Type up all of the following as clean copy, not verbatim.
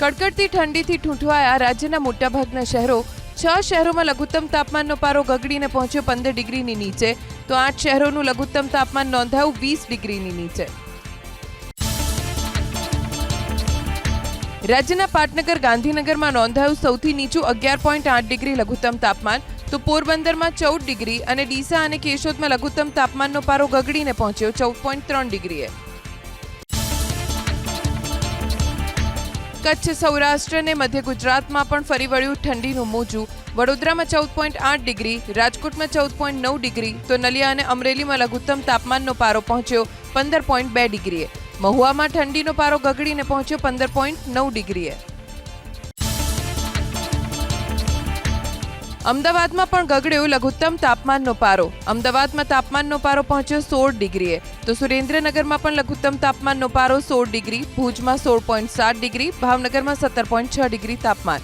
કડકડતી ઠંડીથી ઠૂંઠવાયા રાજ્યના મોટાભાગના શહેરો। 6 શહેરોમાં લઘુત્તમ તાપમાનનો પારો ગગડીને પહોંચ્યો 15 ડિગ્રીની નીચે, તો 8 શહેરોનું લઘુત્તમ તાપમાન નોંધાયું 20 ડિગ્રીની નીચે। રાજ્યના પાટનગર ગાંધીનગરમાં નોંધાયું સૌથી નીચું 11.8 ડિગ્રી લઘુત્તમ તાપમાન, તો પોરબંદરમાં 14 ડિગ્રી અને ડીસા અને કેશોદમાં લઘુત્તમ તાપમાનનો પારો ગગડીને પહોંચ્યો 14.3 ડિગ્રીએ। કચ્છ, સૌરાષ્ટ્ર અને મધ્ય ગુજરાતમાં પણ ફરી વળ્યું ઠંડીનું મોજું। વડોદરામાં 14.8 ડિગ્રી, રાજકોટમાં 14.9 ડિગ્રી, તો નલિયા અને અમરેલીમાં લઘુત્તમ તાપમાનનો પારો પહોંચ્યો 15.2 ડિગ્રીએ। મહુવામાં ઠંડીનો પારો ગગડીને પહોંચ્યો 15.9 ડિગ્રીએ। અમદાવાદમાં પણ ગગડ્યો લઘુત્તમ તાપમાનનો પારો। અમદાવાદમાં તાપમાનનો પારો પહોંચ્યો 16 ડિગ્રીએ, તો સુરેન્દ્રનગરમાં પણ લઘુત્તમ તાપમાનનો પારો 16 ડિગ્રી, ભુજમાં 16.7 ડિગ્રી, ભાવનગરમાં 17.6 ડિગ્રી તાપમાન।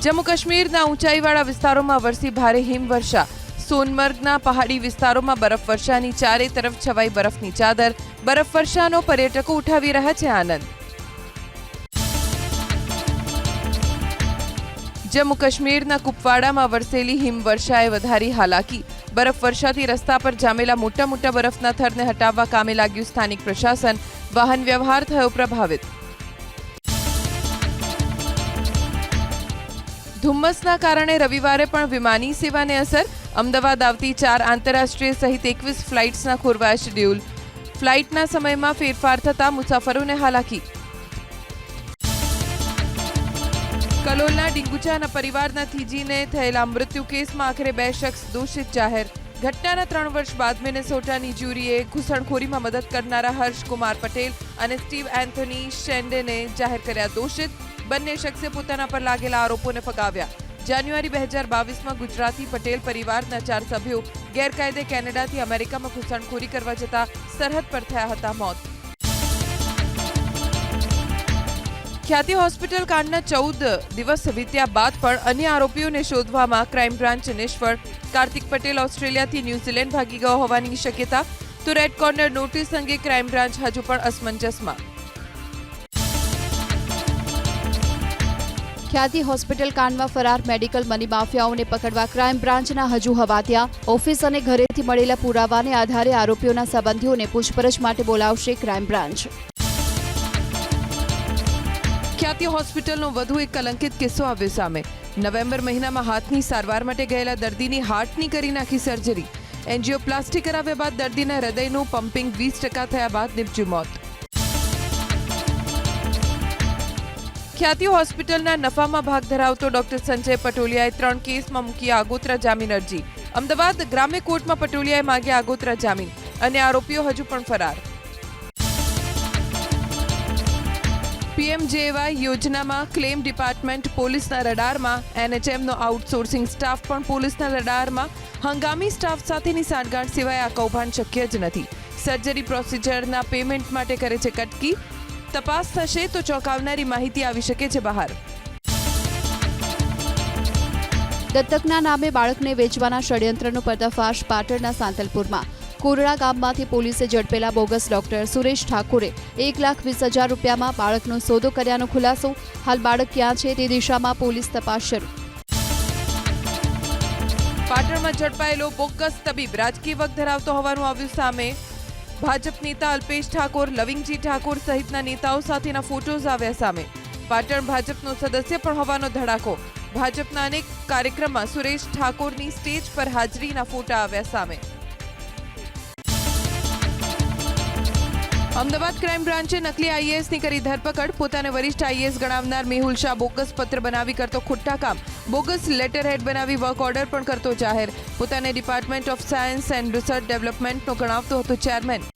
જમ્મુ કાશ્મીરના ઊંચાઈવાળા વિસ્તારોમાં વરસી ભારે હિમવર્ષા। સોનમર્ગના પહાડી વિસ્તારોમાં બરફવર્ષાની ચારે તરફ છવાઈ બરફની ચાદર। બરફવર્ષાનો પર્યટકો ઉઠાવી રહ્યા છે આનંદ। જમ્મુ કાશ્મીરના કુપવાડામાં વરસેલી હિમવર્ષાએ વધારી હાલાકી। બરફવર્ષાથી રસ્તા પર જામેલા મોટા મોટા બરફના થરને હટાવવા કામે લાગ્યું સ્થાનિક પ્રશાસન। વાહન વ્યવહાર થયો પ્રભાવિત। ધુમ્મસના કારણે રવિવારે પણ વિમાની સેવાને અસર। અમદાવાદ આવતી 4 આંતરરાષ્ટ્રીય સહિત 21 ફ્લાઇટ્સના ખોરવાયા શેડ્યુલ। ફ્લાઇટના સમયમાં ફેરફાર થતા મુસાફરોને હાલાકી। કલોલના ડીંગુચાના પરિવારના થીજીને થયેલા મૃત્યુ કેસમાં આખરે 2 શખ્સ દોષિત જાહેર। ઘટનાના 3 વર્ષ બાદ મિનેસોટાની જ્યુરીએ ઘૂસણખોરીમાં મદદ કરનારા હર્ષ કુમાર પટેલ અને સ્ટીવ એન્થોની શેન્ડેને જાહેર કર્યા દોષિત। બંને શખ્સે પોતાના પર લાગેલા આરોપોને ફગાવ્યા। જાન્યુઆરી 2022માં ગુજરાતી પટેલ પરિવારના 4 સભ્યો ગેરકાયદે કેનેડાથી અમેરિકામાં ઘૂસણખોરી કરવા જતા સરહદ પર થયા હતા મોત। ખ્યાતિ હોસ્પિટલ કાંડના 14 દિવસ વીત્યા બાદ પણ અન્ય આરોપીઓને શોધવામાં ક્રાઇમ બ્રાન્ચ નિષ્ફળ। કાર્તિક પટેલ ઓસ્ટ્રેલિયાથી ન્યૂઝીલેન્ડ ભાગી ગયો હોવાની શક્યતા, તો રેડ કોર્નર નોટિસ અંગે ક્રાઇમ બ્રાન્ચ હજુ પણ અસમંજસમાં। ખ્યાતિ હોસ્પિટલ કાંડમાં ફરાર મેડિકલ મની માફિયાઓને પકડવા ક્રાઇમ બ્રાન્ચના હજુ હવાતિયા। ઓફિસ અને ઘરેથી મળેલા પુરાવાને આધારે આરોપીઓના સંબંધીઓને પૂછપરછ માટે બોલાવશે ક્રાઇમ બ્રાન્ચ। ખ્યાતિ હોસ્પિટલનો વધુ એક કલંકિત કિસ્સો આવ્યો સામે। નવેમ્બર મહિનામાં હાથની સારવાર માટે ગયેલા દર્દીની હાર્ટની કરી નાખી સર્જરી। એન્જિયોપ્લાસ્ટી કરાવ્યા બાદ દર્દીના હૃદયનું પમ્પિંગ 20% થયા બાદ નિપજ્યું મોત। ખ્યાતિ હોસ્પિટલના નફામાં ભાગ ધરાવતો ડોક્ટર સંજય પટોલિયાએ 3 કેસમાં મૂકી આગોતરા જામીન અરજી। અમદાવાદ ગ્રામ્ય કોર્ટમાં પટોલિયાએ માંગ્યા આગોતરા જામીન અને આરોપીઓ હજુ પણ ફરાર। પીએમજેવાય યોજનામાં ક્લેમ ડિપાર્ટમેન્ટ પોલીસના રડારમાં। એનએચએમનો આઉટસોર્સિંગ સ્ટાફ પણ પોલીસના રડારમાં। હંગામી સ્ટાફ સાથેની સાંઠગાંઠ સિવાય આ કૌભાંડ શક્ય જ નથી। સર્જરી પ્રોસિજરના પેમેન્ટ માટે કરે છે કટકી। તપાસ થશે તો ચોંકાવનારી માહિતી આવી શકે છે બહાર। દત્તકના નામે બાળકને વેચવાના ષડયંત્રનો પર્દાફાશ પાટણના સાંતલપુરમાં। કોરડા ગામમાંથી પોલીસે ઝડપેલા બોગસ ડોક્ટર સુરેશ ઠાકોરે 1,20,000 રૂપિયામાં બાળકનો સોદો કર્યાનો ખુલાસો। હાલ બાળક ક્યાં છે તે દિશામાં પોલીસ તપાસ શરૂ। પાટણમાં ઝડપાયેલો બોગસ તબીબ રાજકીય વગ ધરાવતો હોવાનું આવ્યું સામે। ભાજપ નેતા અલ્પેશ ઠાકોર, લવિંગજી ઠાકોર સહિતના નેતાઓ સાથેના ફોટોઝ આવ્યા સામે। પાટણ ભાજપનો સદસ્ય પણ હોવાનો ધડાકો। ભાજપના અનેક કાર્યક્રમમાં સુરેશ ઠાકોરની સ્ટેજ પર હાજરીના ફોટા આવ્યા સામે। અમદાવાદ ક્રાઇમ બ્રાન્ચે નકલી આઈએએસની કરી ધરપકડ। પોતાને વરિષ્ઠ આઈએએસ ગણાવનાર મેહુલ શાહ બોગસ પત્ર બનાવી કરતો ખોટા કામ। બોગસ લેટર હેડ બનાવી વર્ક ઓર્ડર પણ કરતો જાહેર। પોતાને department of science and research ડેવલપમેન્ટનો ગણાવતો હતો ચેરમેન।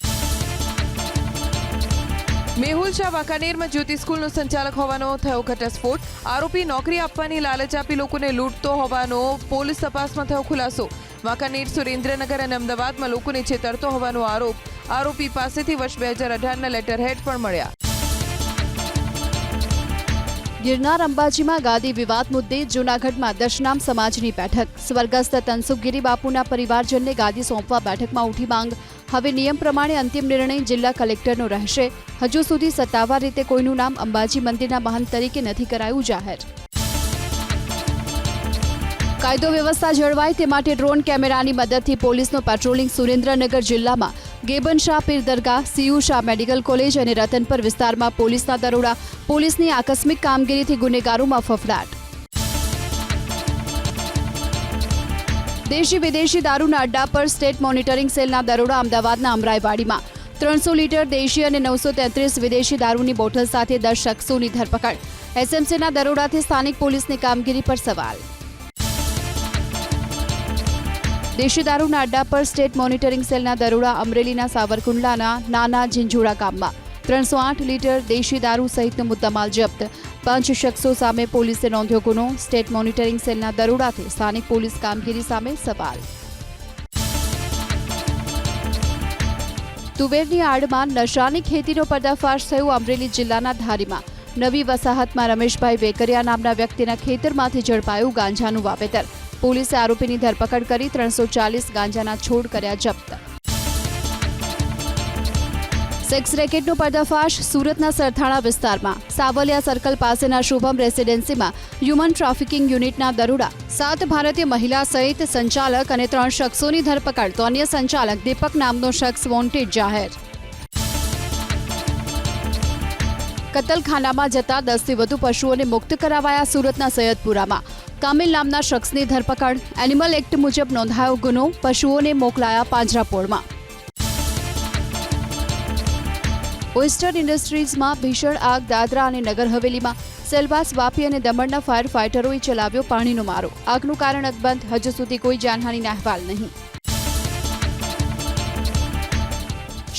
મેહુલ શાહ વાંકાનેરમાં જ્યોતિ સ્કૂલનો સંચાલક હોવાનો થયો ઘટસ્ફોટ। આરોપી નોકરી આપવાની લાલચ આપી લોકોને લૂંટતો હોવાનો પોલીસ તપાસમાં થયો ખુલાસો। વાંકાનેર, સુરેન્દ્રનગર અને અમદાવાદમાં લોકોને છેતરતો હોવાનો આરોપ। આરોપી પાસેથી વર્ષ 2018ના લેટર હેડ પણ મળ્યા। ગિરનાર અંબાજીમાં ગાદી વિવાદ મુદ્દે જૂનાગઢમાં દશનામ સમાજની બેઠક। સ્વર્ગસ્થ તનસુખગીરી બાપુના પરિવારજનને ગાદી સોંપવા બેઠકમાં ઉઠી માંગ। હવે નિયમ પ્રમાણે અંતિમ નિર્ણય જિલ્લા કલેક્ટરનો રહેશે. હજુ સુધી સત્તાવાર રીતે કોઈનું નામ અંબાજી મંદિરના મહંત તરીકે નથી કરાયું જાહેર. કાયદો વ્યવસ્થા જળવાય તે માટે ડ્રોન કેમેરાની મદદથી પોલીસનો પેટ્રોલિંગ સુરેન્દ્રનગર જિલ્લામાં ગેબન શાહ પીર દરગાહ, સીયુ શાહ મેડિકલ કોલેજ અને રતનપર વિસ્તારમાં પોલીસના દરોડા. પોલીસની આકસ્મિક કામગીરીથી ગુનેગારોમાં ફફડાટ. દેશી વિદેશી દારૂના અડ્ડા પર સ્ટેટ મોનિટરિંગ સેલના દરોડા. અમદાવાદના અમરાઈવાડીમાં 300 લીટર દેશી અને 933 વિદેશી દારૂની બોટલ સાથે 10 શખ્સોની ધરપકડ. એસએમસીના દરોડાથી સ્થાનિક પોલીસની કામગીરી પર સવાલ. દેશી દારૂના અડ્ડા પર સ્ટેટ મોનિટરિંગ સેલના દરોડા. અમરેલીના સાવરકુંડલાના નાના ઝીંઝુડા ગામમાં 308 લીટર દેશી દારૂ સહિતનો મુદ્દામાલ જપ્ત. 5 શખ્સો સામે પોલીસે નોંધ્યો ગુનો. સ્ટેટ મોનિટરિંગ સેલના દરોડાથી સ્થાનિક પોલીસ કામગીરી સામે સવાલ. તુવેરની આડમાં નશાની ખેતીનો પર્દાફાશ થયો. અમરેલી જિલ્લાના ધારીમાં નવી વસાહતમાં રમેશભાઈ વેકરિયા નામના વ્યક્તિના ખેતરમાંથી ઝડપાયું ગાંજાનું વાવેતર. પોલીસે આરોપીની ધરપકડ કરી 340 ગાંજાના છોડ કર્યા જપ્ત. સેક્સ રેકેટનો પર્દાફાશ સુરતના સરથાણા વિસ્તારમાં. સાવલિયા સર્કલ પાસેના શુભમ રેસિડેન્સીમાં હ્યુમન ટ્રાફિકિંગ યુનિટના દરોડા. 7 ભારતીય મહિલા સહિત સંચાલક અને 3 શખ્સોની ધરપકડ. તો અન્ય સંચાલક દીપક નામનો શખ્સ વોન્ટેડ જાહેર. કતલખાનામાં જતા 10થી વધુ પશુઓને મુક્ત કરાવાયા. સુરતના સૈયદપુરામાં કામિલ નામના શખ્સની ધરપકડ. એનિમલ એક્ટ મુજબ નોંધાયો ગુનો. પશુઓને મોકલાયા પાંજરાપોળમાં. ઓઇસ્ટર ઇન્ડસ્ટ્રીઝમાં ભીષણ આગ. દાદરા અને નગર હવેલીમાં સેલવાસ, વાપી અને દમણના ફાયર ફાઇટરોએ ચલાવ્યો પાણીનો મારો. આગનું કારણ અકબંધ. હજુ સુધી કોઈ જાનહાનિના અહેવાલ નહીં.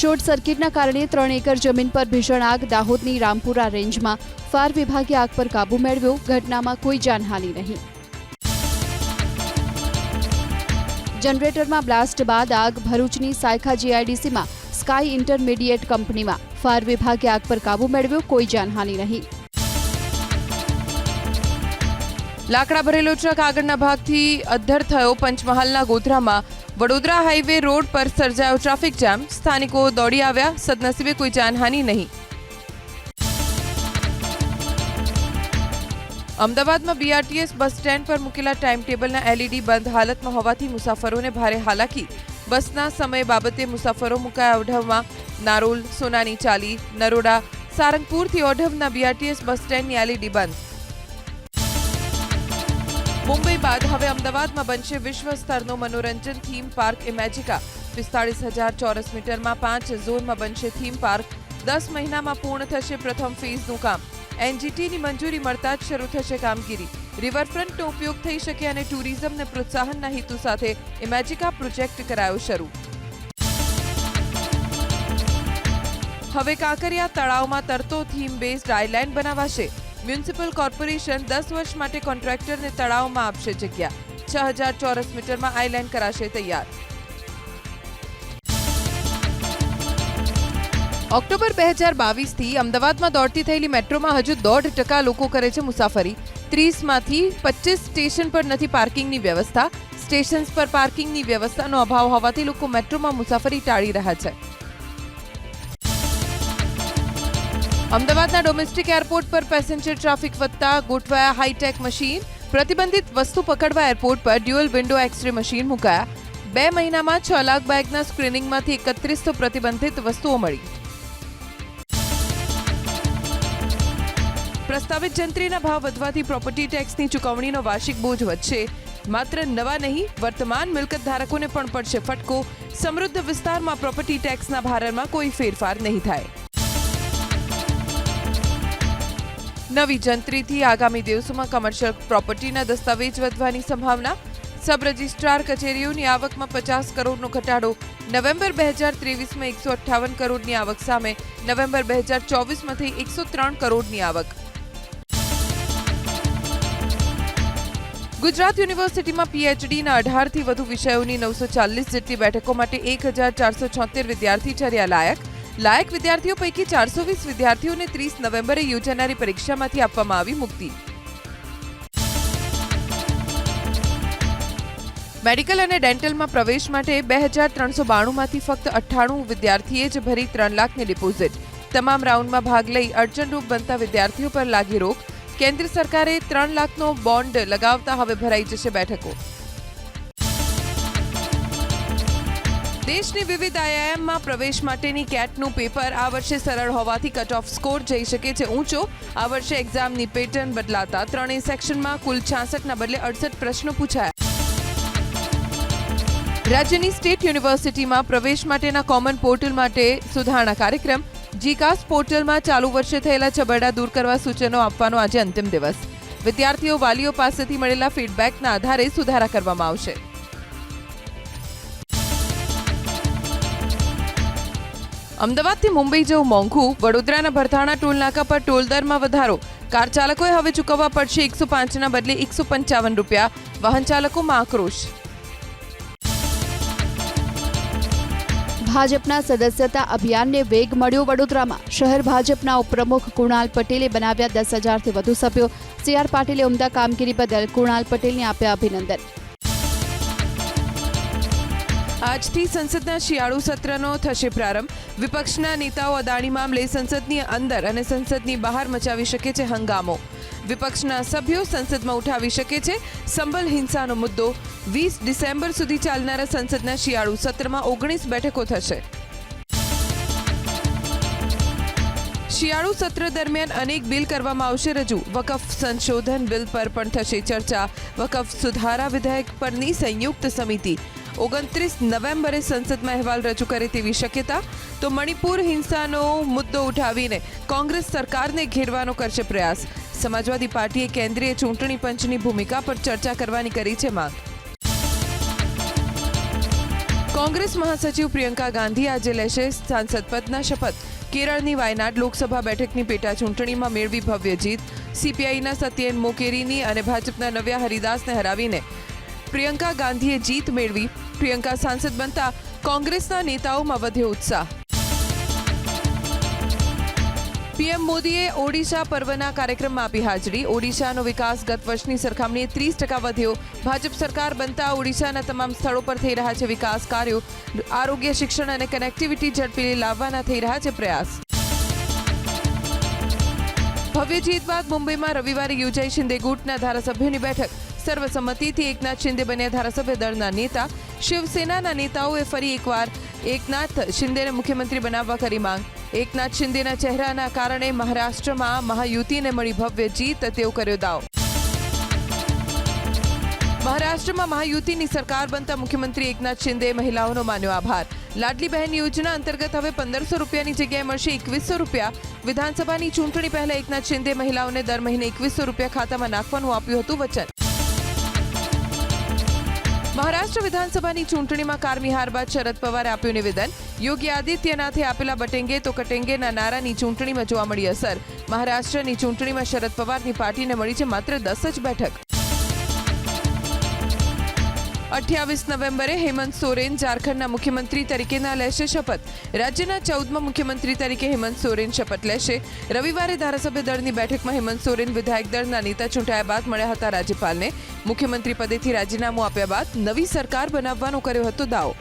શોર્ટ સર્કિટના કારણે 3 એકર જમીન પર ભીષણ આગ. દાહોદની રામપુરા રેન્જમાં ફાયર વિભાગે આગ પર કાબુ મેળવ્યો. ઘટનામાં કોઈ જાનહાનિ નહીં. જનરેટરમાં બ્લાસ્ટ બાદ આગ. ભરૂચની સાયખા જીઆઈડીસીમાં સ્કાય ઇન્ટરમીડિયેટ કંપનીમાં ફાયર વિભાગે આગ પર કાબુ મેળવ્યો. કોઈ જાનહાનિ નહીં. લાકડા ભરેલો ટ્રક આગળના ભાગથી અદ્ધર થયો. પંચમહાલના ગોધરામાં વડોદરા હાઈવે રોડ પર સર્જાયો ટ્રાફિક જામ. સ્થાનિકો દોડી આવ્યા. સદનસીબે કોઈ જાનહાનિ નહીં. અમદાવાદમાં બીઆરટીએસ બસ સ્ટેન્ડ પર મૂકેલા ટાઈમ ટેબલના એલઈડી બંધ હાલતમાં હોવાથી મુસાફરોને ભારે હાલાકી. બસના સમય બાબતે મુસાફરો મુકાયા ઓઢવમાં. નારોલ, સોનાની ચાલી, નરોડા, સારંગપુરથી ઓઢવના બીઆરટીએસ બસ સ્ટેન્ડની એલઈડી બંધ. મુંબઈ બાદ હવે અમદાવાદમાં બનશે વિશ્વ સ્તરનો મનોરંજન થીમ પાર્ક ઇમેજિકા. 45,000 ચોરસ મીટરમાં 5 ઝોનમાં બનશે થીમ પાર્ક. 10 મહિનામાં પૂર્ણ થશે પ્રથમ ફેઝનું કામ. એનજીટીની મંજૂરી મળતા જ શરૂ થશે કામગીરી. રિવરફ્રન્ટનો ઉપયોગ થઈ શકે અને ટુરિઝમને પ્રોત્સાહનના હેતુ સાથે ઇમેજિકા પ્રોજેક્ટ કરાયો શરૂ. હવે કાંકરિયા તળાવમાં તરતો થીમ બેઝડ આઇલેન્ડ બનાવાશે. મ્યુનિસિપલ કોર્પોરેશન 10 વર્ષ માટે કોન્ટ્રાક્ટરને તળાવમાં આપશે જગ્યા. 6,000 ચોરસ મીટરમાં આઇલેન્ડ કરાશે તૈયાર. ઓક્ટોબર 2022થી અમદાવાદમાં દોડતી થયેલી મેટ્રોમાં હજુ 1.5% લોકો કરે છે મુસાફરી. 30માંથી 25 સ્ટેશન પર નથી પાર્કિંગની વ્યવસ્થા. સ્ટેશન્સ પર પાર્કિંગની વ્યવસ્થાનો અભાવ હોવાથી લોકો મેટ્રોમાં મુસાફરી ટાળી રહ્યા છે. અમદાવાદના ડોમેસ્ટિક એરપોર્ટ પર પેસેન્જર ટ્રાફિક વધતા ગોઠવાયા હાઈટેક મશીન. પ્રતિબંધિત વસ્તુ પકડવા એરપોર્ટ પર ડ્યુઅલ વિન્ડો એક્સરે મશીન મુકાયા. 2 મહિનામાં 6 લાખ બેગના સ્ક્રીનિંગમાંથી 31 પ્રતિબંધિત વસ્તુઓ મળી. પ્રસ્તાવિત જંત્રીના ભાવ વધવાથી પ્રોપર્ટી ટેક્સની ચૂકવણીનો વાર્ષિક બોજ વધશે. માત્ર નવા નહીં, વર્તમાન મિલકત ધારકોને પણ પડશે ફટકો. સમૃદ્ધ વિસ્તારમાં પ્રોપર્ટી ટેક્સના ભારમાં કોઈ ફેરફાર નહીં થાય. નવી જંત્રીથી આગામી દિવસોમાં કમર્શિયલ પ્રોપર્ટીના દસ્તાવેજ વધવાની સંભાવના. સબ રજિસ્ટ્રાર કચેરીઓની આવકમાં 50 કરોડનો ઘટાડો. નવેમ્બર 2023માં 158 કરોડની આવક સામે નવેમ્બર 2024માં થઈ 103 કરોડની આવક. ગુજરાત યુનિવર્સિટીમાં પીએચડીના 18થી વધુ વિષયોની 940 જેટલી બેઠકો માટે 1,476 વિદ્યાર્થી ઠર્યા લાયક. લાયક વિદ્યાર્થીઓ પૈકી 420 વિદ્યાર્થીઓને 30 નવેમ્બરે યોજાનારી પરીક્ષામાંથી આપવામાં આવી મુક્તિ. મેડિકલ અને ડેન્ટલમાં પ્રવેશ માટે 2392માંથી ફક્ત 98 વિદ્યાર્થીએ જ ભરી 3 લાખની ડિપોઝિટ. તમામ રાઉન્ડમાં ભાગ લઈ અડચણરૂપ બનતા વિદ્યાર્થીઓ પર લાગી રોક. કેન્દ્ર સરકારે 3 લાખનો બોન્ડ લગાવતા હવે ભરાઈ જશે બેઠકો. દેશની વિવિધ આઈઆઈએમમાં પ્રવેશ માટેની કેટનું પેપર આ વર્ષે સરળ હોવાથી કટ ઓફ સ્કોર જઈ શકે છે ઊંચો. આ વર્ષે એક્ઝામની પેટર્ન બદલાતા ત્રણેય સેક્શનમાં કુલ 66ના બદલે 68 પ્રશ્નો પૂછાયા. રાજ્યની સ્ટેટ યુનિવર્સિટીમાં પ્રવેશ માટેના કોમન પોર્ટલ માટે સુધારણા કાર્યક્રમ. જીકાસ પોર્ટલમાં ચાલુ વર્ષે થયેલા છબરડા દૂર કરવા સૂચનો આપવાનો આજે અંતિમ દિવસ. વિદ્યાર્થીઓ વાલીઓ પાસેથી મળેલા ફીડબેકના આધારે સુધારા કરવામાં આવશે. અમદાવાદથી મુંબઈ જવું મોંઘું. વડોદરાના ભરથાણા ટોલ નાકા પર ટોલ દરમાં વધારો. કાર ચાલકોએ હવે ચૂકવવા પડશે 105ના બદલે 155 રૂપિયા. વાહન ચાલકોમાં આક્રોશ. ભાજપના સદસ્યતા અભિયાનને વેગ મળ્યો. વડોદરામાં શહેર ભાજપના ઉપપ્રમુખ કુણાલ પટેલે બનાવ્યા 10,000થી વધુ સભ્યો. CR પાટીલે ઉમદા કામગીરી બદલ કુણાલ પટેલને આપ્યા અભિનંદન. આજથી સંસદના શિયાળુ સત્રનો થશે પ્રારંભ. વિપક્ષના નેતાઓ અદાણી મામલે સંસદની અંદર અને સંસદની બહાર મચાવી શકે છે હંગામો. વિપક્ષના સભ્યો સંસદમાં ઉઠાવી શકે છે સંભલ હિંસાનો મુદ્દો. 20 ડિસેમ્બર સુધી ચાલનારા સંસદના શિયાળુ સત્રમાં 19 બેઠકો થશે. શિયાળુ સત્ર દરમિયાન અનેક બિલ કરવામાં આવશે રજૂ. વકફ સંશોધન બિલ પર પણ થશે ચર્ચા. વકફ સુધારા વિધેયક પરની સંયુક્ત સમિતિ 29 નવેમ્બરે સંસદમાં અહેવાલ રજૂ કરે તેવી શક્યતા. તો મણિપુર હિંસાનો મુદ્દો ઉઠાવીને કોંગ્રેસ સરકારને ઘેરવાનો કરશે પ્રયાસ. સમાજવાદી પાર્ટીએ કેન્દ્રીય ચૂંટણી પંચની ભૂમિકા પર ચર્ચા કરવાની કરી છે માંગ. કોંગ્રેસ મહાસચિવ પ્રિયંકા ગાંધી આજે લેશે સાંસદ પદના શપથ. કેરળની વાયનાડ લોકસભા બેઠકની પેટા ચૂંટણીમાં મેળવી ભવ્ય જીત. CPIના સત્યેન મોકેરીની અને ભાજપના નવ્યા હરિદાસને હરાવીને પ્રિયંકા ગાંધીએ જીત મેળવી. પ્રિયંકા સાંસદ બનતા કોંગ્રેસના નેતાઓમાં વધ્યો ઉત્સાહ. પીએમ મોદીએ ઓડિશા પર્વના કાર્યક્રમમાં આપી હાજરી. ઓડિશાનો વિકાસ ગત વર્ષની સરખામણીએ 30% વધ્યો. ભાજપ સરકાર બનતા ઓડિશાના તમામ સ્થળો પર થઈ રહ્યા છે વિકાસ કાર્યો. આરોગ્ય, શિક્ષણ અને કનેક્ટિવિટી ઝડપી લાવવાના થઈ રહ્યા છે પ્રયાસ. ભવ્ય જીત બાદ મુંબઈમાં રવિવારે યોજાઈ શિંદે ગુટના ધારાસભ્યોની બેઠક. સર્વસંમતિથી એકનાથ શિંદે બન્યા ધારાસભ્ય દળના નેતા. શિવસેનાના નેતાઓએ ફરી એકવાર એકનાથ શિંદેને મુખ્યમંત્રી બનાવવા કરી માંગ. એકનાથ શિંદેના ચહેરાના કારણે મહારાષ્ટ્રમાં મહાયુતિને મળી ભવ્ય જીત, તેવો કર્યો દાવ. મહારાષ્ટ્રમાં મહાયુતિની સરકાર બનતા મુખ્યમંત્રી એકનાથ શિંદેએ મહિલાઓનો માન્યો આભાર. લાડલી બહેન યોજના અંતર્ગત હવે 1500 રૂપિયાની જગ્યાએ મળશે 2100 રૂપિયા. વિધાનસભાની ચૂંટણી પહેલા એકનાથ શિંદે મહિલાઓને દર મહિને 2100 રૂપિયા ખાતામાં નાખવાનું આપ્યું હતું વચન. મહારાષ્ટ્ર વિધાનસભાની ચૂંટણીમાં કારમી હાર બાદ શરદ પવારે આપ્યું નિવેદન. યોગી આદિત્યનાથે આપેલા બટેંગે તો કટેંગેના નારાની ચૂંટણીમાં જોવા મળી અસર. મહારાષ્ટ્રની ચૂંટણીમાં શરદ પવારની પાર્ટીને મળી છે માત્ર 10 જ બેઠક. 28 નવેમ્બરે હેમંત સોરેન ઝારખંડના મુખ્યમંત્રી તરીકેના લેશે શપથ. રાજ્યના 14મા મુખ્યમંત્રી તરીકે હેમંત સોરેન શપથ લેશે. રવિવારે ધારાસભ્ય દળની બેઠકમાં હેમંત સોરેન વિધાયક દળના નેતા ચૂંટાયા બાદ મળ્યા હતા રાજ્યપાલને. મુખ્યમંત્રી પદેથી રાજીનામું આપ્યા બાદ નવી સરકાર બનાવવાનો કર્યો હતો દાવો.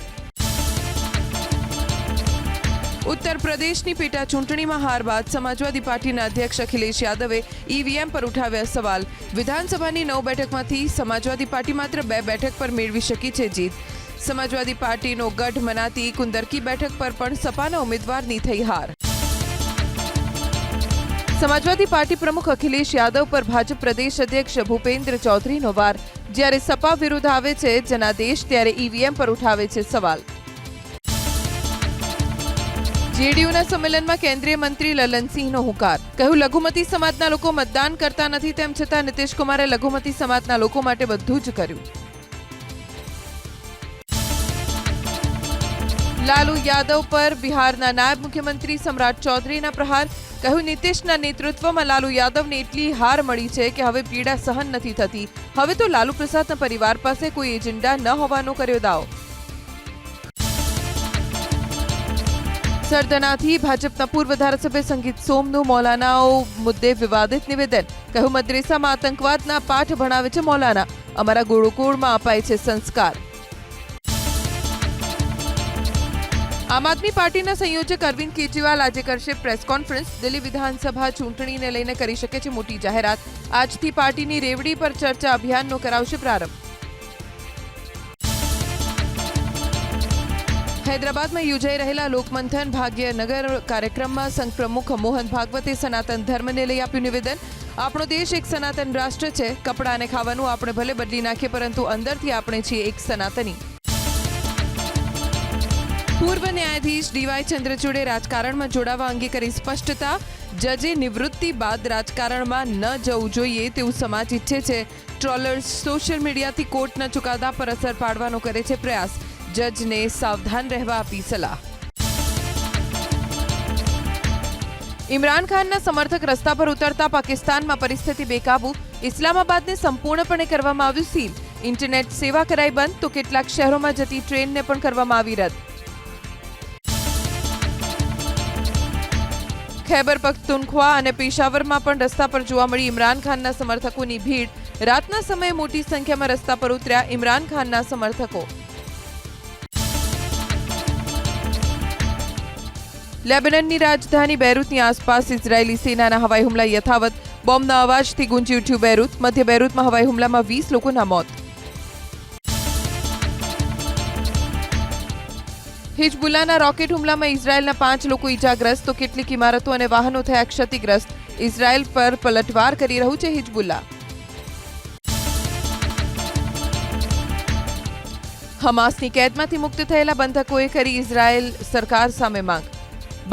ઉત્તર પ્રદેશની પેટા ચૂંટણીમાં હાર બાદ સમાજવાદી પાર્ટીના અધ્યક્ષ અખિલેશ યાદવે ઈવીએમ પર ઉઠાવ્યા સવાલ. વિધાનસભાની 9 બેઠકમાંથી સમાજવાદી પાર્ટી માત્ર 2 બેઠક પર મેળવી શકી છે જીત. સમાજવાદી પાર્ટીનો ગઢ મનાતી કુંદરકી બેઠક પર પણ સપાના ઉમેદવારની થઈ હાર. સમાજવાદી પાર્ટી પ્રમુખ અખિલેશ યાદવ પર ભાજપ પ્રદેશ અધ્યક્ષ ભૂપેન્દ્ર ચૌધરીનો વાર. જ્યારે સપા વિરુદ્ધ આવે છે જનાદેશ, ત્યારે ઈવીએમ પર ઉઠાવે છે સવાલ. જેડીયુના સંમેલનમાં કેન્દ્રીય મંત્રી લલનસિંહનો હુંકાર. કહ્યું લઘુમતી સમાજના લોકો મતદાન કરતા નથી, તેમ છતાં નીતિશકુમારે લઘુમતી સમાજના લોકો માટે બધું જ કર્યું. લાલુ યાદવ પર બિહારના નાયબ મુખ્યમંત્રી સમ્રાટ ચૌધરીના પ્રહાર. કહ્યું નીતિશના નેતૃત્વમાં લાલુ યાદવને એટલી હાર મળી છે કે હવે પીડા સહન નથી થતી. હવે તો લાલુ પ્રસાદના પરિવાર પાસે કોઈ એજન્ડા ન હોવાનો કર્યો દાવ. સરદનાથી ભાજપના પૂર્વ ધારાસભ્ય સંગીત સોમનું મૌલાનાઓ મુદ્દે વિવાદિત નિવેદન. કહ્યું મદ્રેસામાં આતંકવાદના પાઠ ભણાવે છે મૌલાના. અમારા ગુરુકુળમાં અપાય છે સંસ્કાર. આમ આદમી પાર્ટીના સંયોજક અરવિંદ કેજરીવાલ આજે કરશે પ્રેસ કોન્ફરન્સ. દિલ્હી વિધાનસભા ચૂંટણીને લઈને કરી શકે છે મોટી જાહેરાત. આજથી પાર્ટીની રેવડી પર ચર્ચા અભિયાનનો કરાવશે પ્રારંભ. હૈદરાબાદમાં યોજાઈ રહેલા લોકમંથન ભાગ્યનગર કાર્યક્રમમાં સંઘ પ્રમુખ મોહન ભાગવતે સનાતન ધર્મને લઈ આપ્યું નિવેદન. આપણો દેશ એક સનાતન રાષ્ટ્ર છે. કપડાં અને ખાવાનું આપણે ભલે બદલી નાખીએ, પરંતુ અંદરથી આપણે છીએ એક સનાતની. પૂર્વ ન્યાયાધીશ ડીવાય ચંદ્રચૂડે રાજકારણમાં જોડાવા અંગે કરી સ્પષ્ટતા. જજે નિવૃત્તિ બાદ રાજકારણમાં ન જવું જોઈએ તેવું સમાજ ઈચ્છે છે. ટ્રોલર્સ સોશિયલ મીડિયાથી કોર્ટના ચુકાદા પર અસર પાડવાનો કરે છે પ્રયાસ. જજને સાવધાન રહેવા આપી સલાહ. ઇમરાન ખાનના સમર્થક રસ્તા પર ઉતરતા પાકિસ્તાનમાં પરિસ્થિતિ બેકાબુ. ઇસ્લામાબાદને સંપૂર્ણપણે કરવામાં આવ્યું સીલ. ઇન્ટરનેટ સેવા કરાઈ બંધ તો કેટલાક શહેરોમાં જતી ટ્રેનને પણ કરવામાં આવી રદ. ખૈબર પખ્તુનખ્વા અને પેશાવરમાં પણ રસ્તા પર જોવા મળી ઇમરાન ખાનના સમર્થકોની ભીડ. રાતના સમયે મોટી સંખ્યામાં રસ્તા પર ઉતર્યા ઇમરાન ખાનના સમર્થકો. લેબનનની રાજધાની બેરૂતની આસપાસ ઇઝરાયેલી સેનાના હવાઈ હુમલા યથાવત. બોમ્બના અવાજથી ગુંજી ઉઠ્યું બેરૂત. મધ્ય બેરૂતમાં હવાઈ હુમલામાં 20 લોકોના મોત. હિઝબુલ્લાના રોકેટ હુમલામાં ઇઝરાયેલના 5 લોકો ઇજાગ્રસ્ત તો કેટલીક ઇમારતો અને વાહનો થયા ક્ષતિગ્રસ્ત. ઇઝરાયેલ પર પલટવાર કરી રહ્યું છે હિઝબુલ્લા. હમાસની કેદમાંથી મુક્ત થયેલા બંધકોએ કરી ઇઝરાયેલ સરકાર સામે માંગ.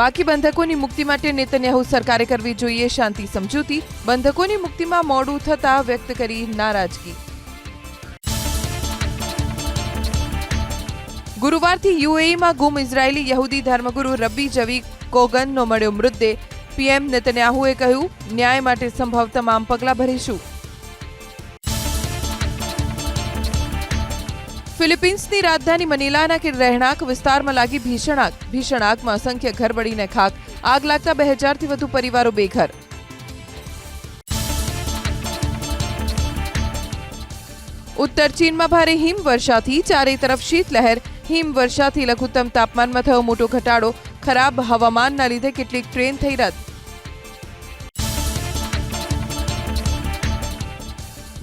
બાકી બંધકોની મુક્તિ માટે નેતન્યાહુ સરકારે કરવી જોઈએ શાંતિ સમજૂતી. બંધકોની મુક્તિમાં મોડું થતાં વ્યક્ત કરી નારાજગી. ગુરુવારથી યુએઈમાં ગુમ ઇઝરાયેલી યહૂદી ધર્મગુરુ રબ્બી જવી કોગનનો મળ્યો મૃતદેહ. પીએમ નેતન્યાહુએ કહ્યું, ન્યાય માટે સંભવ તમામ પગલાં ભરીશું. ફિલિપિન્સની રાજધાની મનીલાના રહેણાંક વિસ્તારમાં લાગી ભીષણ આગ. ભીષણ આગમાં અસંખ્ય ઘર બળીને ખાક. આગ લાગતા 2000થી વધુ પરિવારો બેઘર. ઉત્તર ચીનમાં ભારે હિમવર્ષાથી ચારે તરફ શીતલહેર. હિમવર્ષાથી લઘુત્તમ તાપમાનમાં થયો મોટો ઘટાડો. ખરાબ હવામાનના લીધે કેટલીક ટ્રેન થઈ રદ.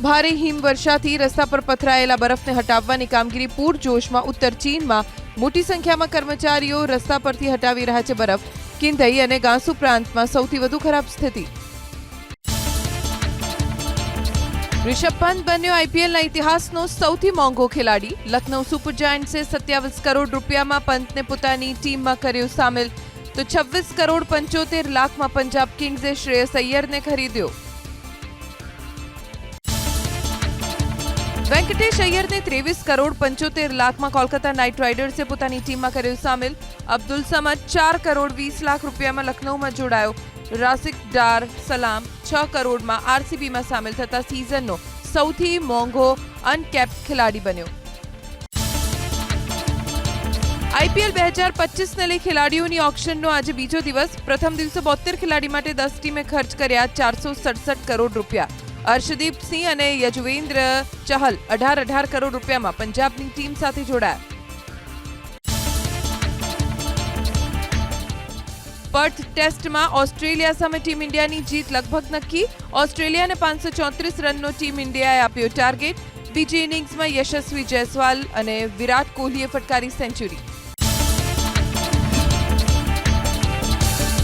ભારે હિમવર્ષાથી રસ્તા પર પથરાયેલા બરફને હટાવવાની કામગીરી પૂરજોશમાં. ઉત્તર ચીનમાં મોટી સંખ્યામાં કર્મચારીઓ રસ્તા પરથી હટાવી રહ્યા છે બરફ. કિંધઈ અને ગાંસુ પ્રાંતમાં સૌથી વધુ ખરાબ સ્થિતિ. રિષભ પંત બન્યો આઈપીએલના ઇતિહાસનો સૌથી મોંઘો ખેલાડી. લખનૌ સુપર જાયન્ટ્સે 27 કરોડ રૂપિયામાં પંતને પોતાની ટીમમાં કર્યો સામેલ. તો 26 કરોડ 75 લાખમાં પંજાબ કિંગ્સે શ્રેયસ અય્યરને ખરીદ્યો. વેંકટેશ અય્યરને 23 કરોડ 75 લાખમાં કોલકાતા નાઇટ રાઇડર્સે પોતાની ટીમમાં કર્યો સામેલ. અબ્દુલ સમદ 4 કરોડ 20 લાખ રૂપિયામાં લખનૌમાં જોડાયો. રાસિક ડાર સલામ 6 કરોડમાં આરસીબીમાં સામેલ થતા સિઝનનો સૌથી મોંઘો અનકેપ્ડ ખેલાડી બન્યો. આઈપીએલ 2025ને લઈ ખેલાડીઓની ઓક્શનનો આજે બીજો દિવસ. પ્રથમ દિવસે 72 ખેલાડી માટે 10 ટીમે ખર્ચ કર્યા 467 કરોડ રૂપિયા. અર્શદીપ સિંહ અને યજુવેન્દ્ર ચહલ 18 કરોડ રૂપિયામાં પંજાબની ટીમ સાથે જોડાયા. પર્થ ટેસ્ટમાં ઓસ્ટ્રેલિયા સામે ટીમ ઇન્ડિયાની જીત લગભગ નક્કી. ઓસ્ટ્રેલિયાને 534 રનનો ટીમ ઇન્ડિયાએ આપ્યો ટાર્ગેટ. બીજી ઇનિંગ્સમાં યશસ્વી જયસ્વાલ અને વિરાટ કોહલીએ ફટકારી સેન્ચુરી.